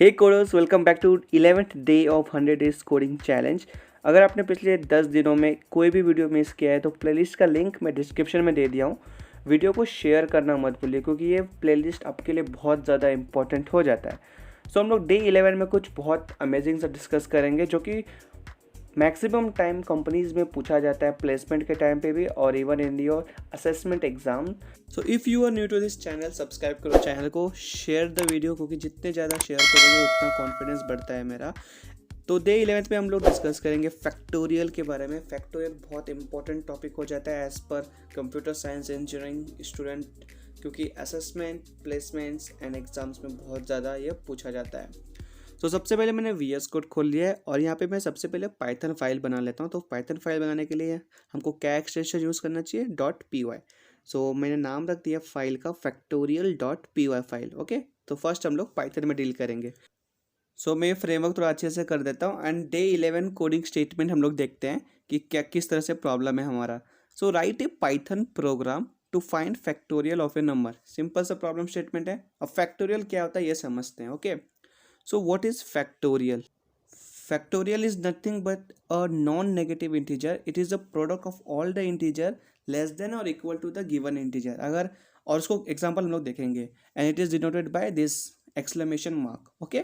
Hey coders, welcome back to 11th day of 100 days coding challenge. अगर आपने पिछले 10 दिनों में कोई भी वीडियो मिस किया है तो प्लेलिस्ट का लिंक मैं डिस्क्रिप्शन में दे दिया हूँ। वीडियो को शेयर करना मत भूलिए क्योंकि ये प्लेलिस्ट आपके लिए बहुत ज़्यादा इंपॉर्टेंट हो जाता है। सो हम लोग डे 11 में कुछ बहुत अमेजिंग सा डिस्कस करेंगे जो कि मैक्सिमम टाइम कंपनीज में पूछा जाता है, प्लेसमेंट के टाइम पे भी और even in your assessment exam. So if you are new to this channel, subscribe करो चैनल को, शेयर द वीडियो, क्योंकि जितने ज़्यादा शेयर करोगे उतना कॉन्फिडेंस बढ़ता है मेरा। तो डे 11 में हम लोग डिस्कस करेंगे फैक्टोरियल के बारे में। फैक्टोरियल बहुत इंपॉर्टेंट टॉपिक हो जाता है एज पर कंप्यूटर साइंस इंजीनियरिंग स्टूडेंट, क्योंकि असेसमेंट, प्लेसमेंट्स एंड एग्जाम्स में बहुत ज़्यादा ये पूछा जाता है। तो सबसे पहले मैंने VS कोड खोल लिया है और यहाँ पे मैं सबसे पहले पाइथन फाइल बना लेता हूँ। तो पाइथन फाइल बनाने के लिए हमको क्या एक्सटेंशन यूज़ करना चाहिए, .py। सो मैंने नाम रख दिया फाइल का factorial.py फाइल। ओके, तो फर्स्ट हम लोग पाइथन में डील करेंगे। सो मैं फ्रेमवर्क थोड़ा अच्छे से कर देता हूँ एंड डे 11 कोडिंग स्टेटमेंट हम लोग देखते हैं कि क्या किस तरह से प्रॉब्लम है हमारा। So write a Python program to find factorial of a number. Simple सा प्रॉब्लम स्टेटमेंट है। अब फैक्टोरियल क्या होता है ये समझते हैं। Okay, so what is factorial? Factorial is nothing but a non-negative integer. It is a product of all the integer less than or equal to the given integer. अगर और उसको एग्जाम्पल हम लोग देखेंगे and it is denoted by this exclamation mark. Okay?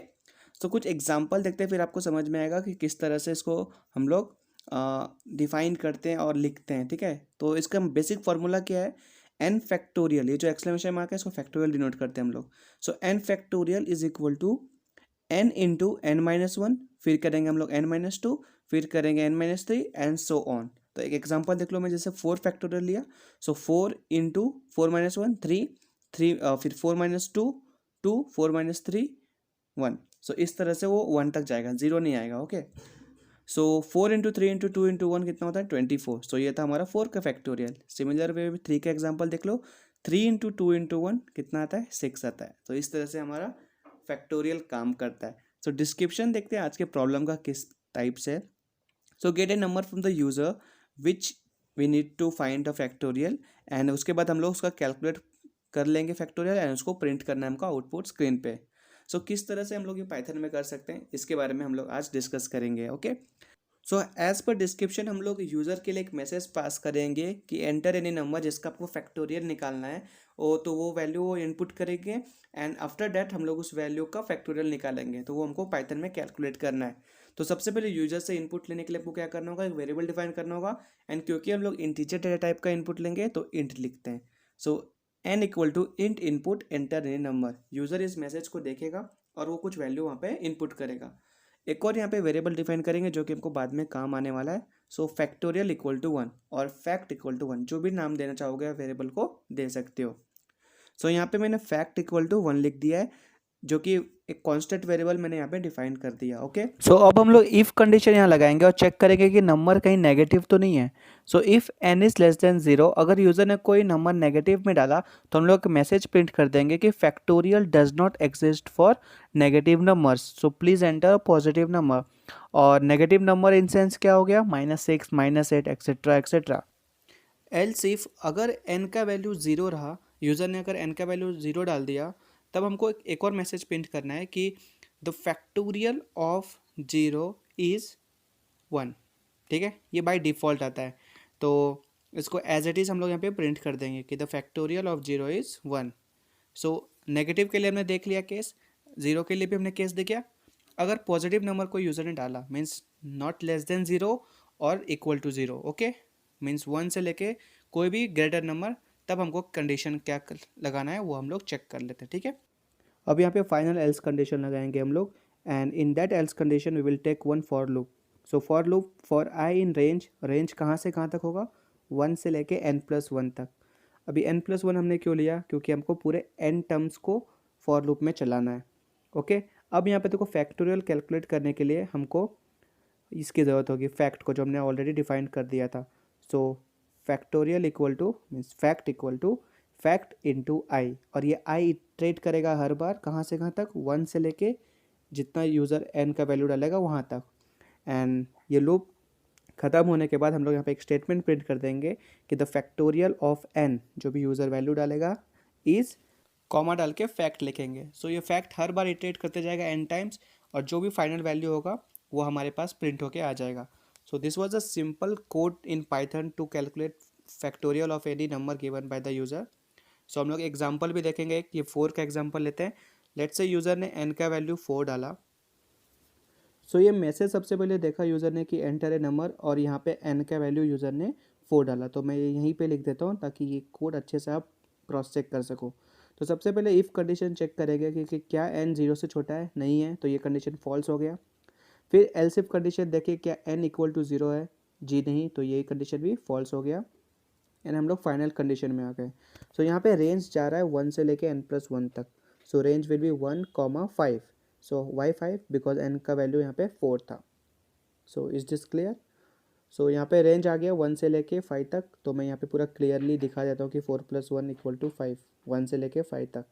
So कुछ example देखते हैं, फिर आपको समझ में आएगा कि किस तरह से इसको हम लोग डिफाइन करते हैं और लिखते हैं। ठीक है, तो इसका बेसिक फार्मूला क्या है? एन फैक्टोरियल, ये जो एक्सक्लेमेशन मार्क है इसको फैक्टोरियल डिनोट करते हैं हम लोग। So n factorial is equal to n into n-1, फिर करेंगे हम लोग n-2, फिर करेंगे n-3 एंड सो ऑन। तो एक एग्जांपल देख लो, मैं जैसे 4 फैक्टोरियल लिया, सो 4 इंटू 4-1 3, फिर 4-2 2, 4-3 1। सो इस तरह से वो 1 तक जाएगा, 0 नहीं आएगा। ओके, सो 4 इंटू 3 इंटू 2 इंटू 1 कितना होता है? 24। सो ये था हमारा 4 का फैक्टोरियल। सिमिलर वे में 3 का एग्जाम्पल देख लो, 3 इंटू 2 इंटू 1 कितना आता है? 6 आता है। तो इस तरह से हमारा फैक्टोरियल काम करता है। सो डिस्क्रिप्शन देखते हैं आज के प्रॉब्लम का किस टाइप से। So get a number from the user which we need to find the factorial and उसके बाद हम लोग उसका कैलकुलेट कर लेंगे फैक्टोरियल एंड उसको प्रिंट करना है हमको आउटपुट स्क्रीन पे। सो किस तरह से हम लोग ये पाइथन में कर सकते हैं इसके बारे में हम लोग आज डिस्कस करेंगे। ओके, सो एज पर डिस्क्रिप्शन हम लोग यूज़र के लिए एक मैसेज पास करेंगे कि एंटर एनी नंबर जिसका आपको फैक्टोरियल निकालना है, ओ तो वो वैल्यू वो इनपुट करेंगे एंड आफ्टर दैट हम लोग उस वैल्यू का फैक्टोरियल निकालेंगे। तो वो हमको पाइथन में कैलकुलेट करना है। तो सबसे पहले यूजर से इनपुट लेने के लिए आपको क्या करना होगा? एक वेरिएबल डिफाइन करना होगा एंड क्योंकि हम लोग इंटीजर डेटा टाइप का इनपुट लेंगे तो इंट लिखते हैं। So n equal to int input enter any number. User इस मैसेज को देखेगा और वो कुछ वैल्यू वहाँ पे इनपुट करेगा। एक और यहाँ पे वेरिएबल डिफाइन करेंगे जो कि हमको बाद में काम आने वाला है। सो फैक्टोरियल इक्वल टू 1 और फैक्ट इक्वल टू 1, जो भी नाम देना चाहोगे वेरिएबल को दे सकते हो। सो यहाँ पे मैंने फैक्ट इक्वल टू 1 लिख दिया है, जो कि एक कांस्टेंट वेरिएबल मैंने यहाँ पे डिफाइन कर दिया। ओके, सो अब हम लोग इफ कंडीशन यहाँ लगाएंगे और चेक करेंगे कि नंबर कहीं नेगेटिव तो नहीं है। So if n is less than 0, अगर यूजर ने कोई नंबर नेगेटिव में डाला तो हम लोग मैसेज प्रिंट कर देंगे कि factorial does not exist for negative numbers, so please enter positive number. और नेगेटिव नंबर इन सेंस क्या हो गया? -6, -8 एक्सेट्रा एक्सेट्रा। एल्स इफ अगर n का वैल्यू 0 रहा, यूज़र ने अगर n का वैल्यू 0 डाल दिया, तब हमको एक और मैसेज प्रिंट करना है कि द फैक्टोरियल ऑफ 0 इज़ 1। ठीक है, ये बाय डिफ़ॉल्ट आता है। तो इसको एज इट इज़ हम लोग यहाँ पे प्रिंट कर देंगे कि the factorial of 0 is 1। So negative के लिए हमने देख लिया केस, 0 के लिए भी हमने केस देखा। अगर पॉजिटिव नंबर कोई यूज़र ने डाला मीन्स नॉट लेस देन 0 और इक्वल टू 0। ओके, मीन्स 1 से लेके कोई भी ग्रेटर नंबर, तब हमको कंडीशन क्या लगाना है वो हम लोग चेक कर लेते हैं। ठीक है, अब यहाँ पे फाइनल एल्स कंडीशन लगाएंगे हम लोग and in that else condition we will take one for loop. So for loop for I in range, range कहाँ से कहाँ तक होगा? 1 से लेके n+1 तक। अभी n+1 हमने क्यों लिया? क्योंकि हमको पूरे n टर्म्स को फॉर लूप में चलाना है। ओके, अब यहाँ पे देखो फैक्टोरियल कैलकुलेट करने के लिए हमको इसकी ज़रूरत होगी, फैक्ट को, जो हमने ऑलरेडी डिफाइन कर दिया था। So factorial equal to means fact equal to fact into i, और ये आई इटरेट करेगा हर बार कहाँ से कहाँ तक? 1 से लेके जितना यूज़र n का वैल्यू डालेगा वहाँ तक। एंड ये लूप ख़त्म होने के बाद हम लोग यहाँ पे एक स्टेटमेंट प्रिंट कर देंगे कि द फैक्टोरियल ऑफ n, जो भी यूज़र वैल्यू डालेगा, इज़ कॉमा डाल के फैक्ट लिखेंगे। सो ये फैक्ट हर बार इटरेट करते जाएगा n टाइम्स, और जो भी फाइनल वैल्यू होगा वो हमारे पास प्रिंट होके आ जाएगा। So this was a simple code in Python to calculate factorial of any number given by the user. So हम लोग एग्जाम्पल भी देखेंगे, ये 4 का एग्जाम्पल लेते हैं। लेट्स से यूज़र ने n का वैल्यू 4 डाला। सो ये मैसेज सबसे पहले देखा यूज़र ने कि एंटर ए नंबर, और यहाँ पे n का वैल्यू यूज़र ने 4 डाला। तो मैं यहीं पे लिख देता हूँ ताकि ये कोड अच्छे से आप क्रॉस चेक कर सको। तो सबसे पहले इफ़ कंडीशन चेक करेंगे कि क्या n 0 से छोटा है, नहीं है, तो ये कंडीशन फॉल्स हो गया। फिर एल्स इफ कंडीशन देखिए क्या n इक्वल टू 0 है, जी नहीं, तो ये कंडीशन भी फॉल्स हो गया। एंड हम लोग फाइनल कंडीशन में आ गए। सो यहाँ पे रेंज जा रहा है 1 से लेके n+1 तक। So range will be 1, 5। So why 5 because n का वैल्यू यहाँ पे 4 था। So is this clear? So यहाँ पे रेंज आ गया 1 से लेके 5 तक। तो मैं यहाँ पे पूरा क्लियरली दिखा देता हूँ कि 4+1 इक्वल टू 5, 1 से लेके 5 तक।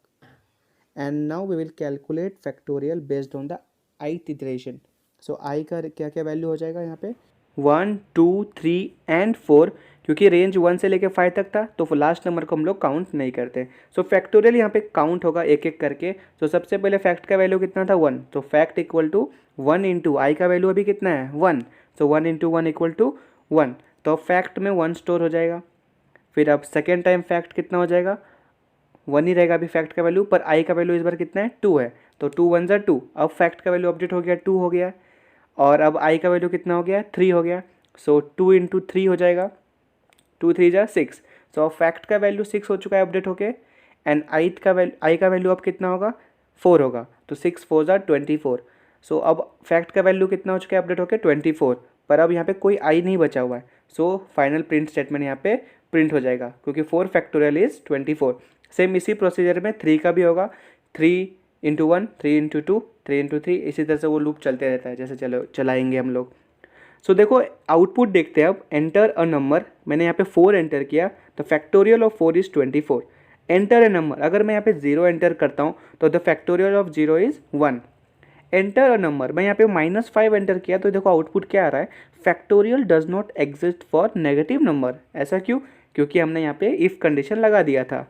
And now we will calculate factorial based on the ith iteration. So i का क्या क्या वैल्यू हो जाएगा यहाँ पे 1, 2, 3 एंड 4। क्योंकि रेंज 1 से लेके 5 तक था तो लास्ट नंबर को हम लोग काउंट नहीं करते। सो फैक्टोरियल यहाँ पे काउंट होगा एक एक करके। तो सबसे पहले फैक्ट का वैल्यू कितना था 1, तो फैक्ट इक्वल टू 1 इंटू आई का वैल्यू अभी कितना है 1। सो 1 इंटू 1 इक्वल टू 1। तो फैक्ट में 1 स्टोर हो जाएगा। फिर अब सेकेंड टाइम फैक्ट कितना हो जाएगा 1 ही रहेगा अभी फैक्ट का वैल्यू, पर आई का वैल्यू इस बार कितना है 2 है। तो 2 1 ज़ा 2। अब फैक्ट का वैल्यू अपडेट हो गया 2 हो गया, और अब आई का वैल्यू कितना हो गया 3 हो गया। सो 2 इंटू 3 हो जाएगा, 2 3 ज़ा 6। सो अब फैक्ट का वैल्यू 6 हो चुका है अपडेट होके। एंड आई का वैल्यू अब कितना होगा 4 होगा। तो 6 4 ज़ा 24। सो अब फैक्ट का वैल्यू कितना हो चुका है अपडेट होके 24, पर अब यहाँ पे कोई आई नहीं बचा हुआ है। सो फाइनल प्रिंट स्टेटमेंट यहाँ पे प्रिंट हो जाएगा क्योंकि 4 फैक्टोरियल इज़ 24। सेम इसी प्रोसीजर में 3 का भी होगा, 3 इंटू 1, 3 इंटू 2, 3 इंटू 3, इसी तरह से वो लूप चलते रहता है जैसे चलाएंगे हम लोग। सो देखो आउटपुट देखते हैं अब। एंटर अ नंबर, मैंने यहाँ पे 4 एंटर किया, तो factorial of 4 is 24। Enter a number, अगर मैं यहाँ पे 0 एंटर करता हूँ तो the factorial of 0 is 1। Enter a number, मैं यहाँ पे -5 एंटर किया, तो देखो आउटपुट क्या आ रहा है, factorial does not exist for negative number. ऐसा क्यों? क्योंकि हमने यहाँ पे इफ़ कंडीशन लगा दिया था।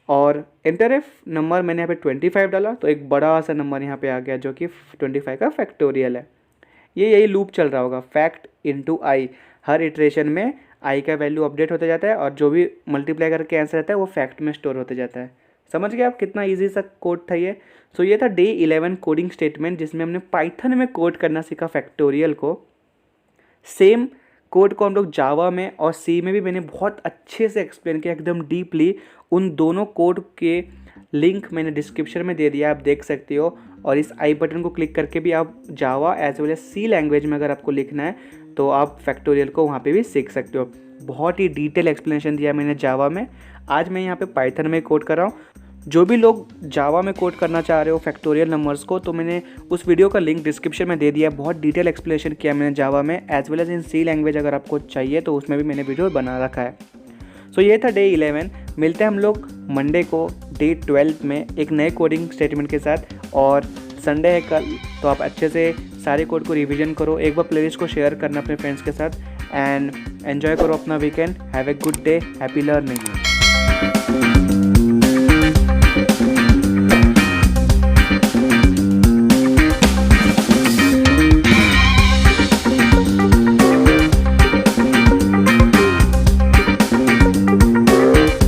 और एंटर एफ नंबर मैंने यहाँ पे 25 डाला, तो एक बड़ा सा नंबर यहाँ पे आ गया जो कि 25 का फैक्टोरियल है। यही लूप चल रहा होगा, फैक्ट इंटू आई। हर इटरेशन में आई का वैल्यू अपडेट होते जाता है, और जो भी मल्टीप्लाई करके आंसर रहता है वो फैक्ट में स्टोर होते जाता है। समझ गए आप कितना ईजी सा कोड था ये। सो ये था डे 11 कोडिंग स्टेटमेंट, जिसमें हमने पाइथन में कोड करना सीखा फैक्टोरियल को। सेम कोड को हम लोग जावा में और सी में भी मैंने बहुत अच्छे से एक्सप्लेन किया, एकदम डीपली। उन दोनों कोड के लिंक मैंने डिस्क्रिप्शन में दे दिया, आप देख सकते हो। और इस आई बटन को क्लिक करके भी आप जावा एज वेल एज सी लैंग्वेज में अगर आपको लिखना है तो आप फैक्टोरियल को वहाँ पे भी सीख सकते हो। बहुत ही डिटेल एक्सप्लेनेशन दिया मैंने जावा में। आज मैं यहाँ पे पाइथन में कोड कर रहा हूँ। जो भी लोग जावा में कोड करना चाह रहे हो फैक्टोरियल नंबर्स को, तो मैंने उस वीडियो का लिंक डिस्क्रिप्शन में दे दिया। बहुत डिटेल एक्सप्लेनेशन किया मैंने जावा में, as well as in C language अगर आपको चाहिए तो उसमें भी मैंने वीडियो बना रखा है। सो ये था डे 11। मिलते हैं हम लोग मंडे को डे 12 में एक नए कोडिंग स्टेटमेंट के साथ। और संडे है कल, तो आप अच्छे से सारे कोड को रिवीजन करो, एक बार प्लेलिस्ट को शेयर करना अपने फ्रेंड्स के साथ, एंड एन्जॉय करो अपना weekend. Have a good day, happy learning.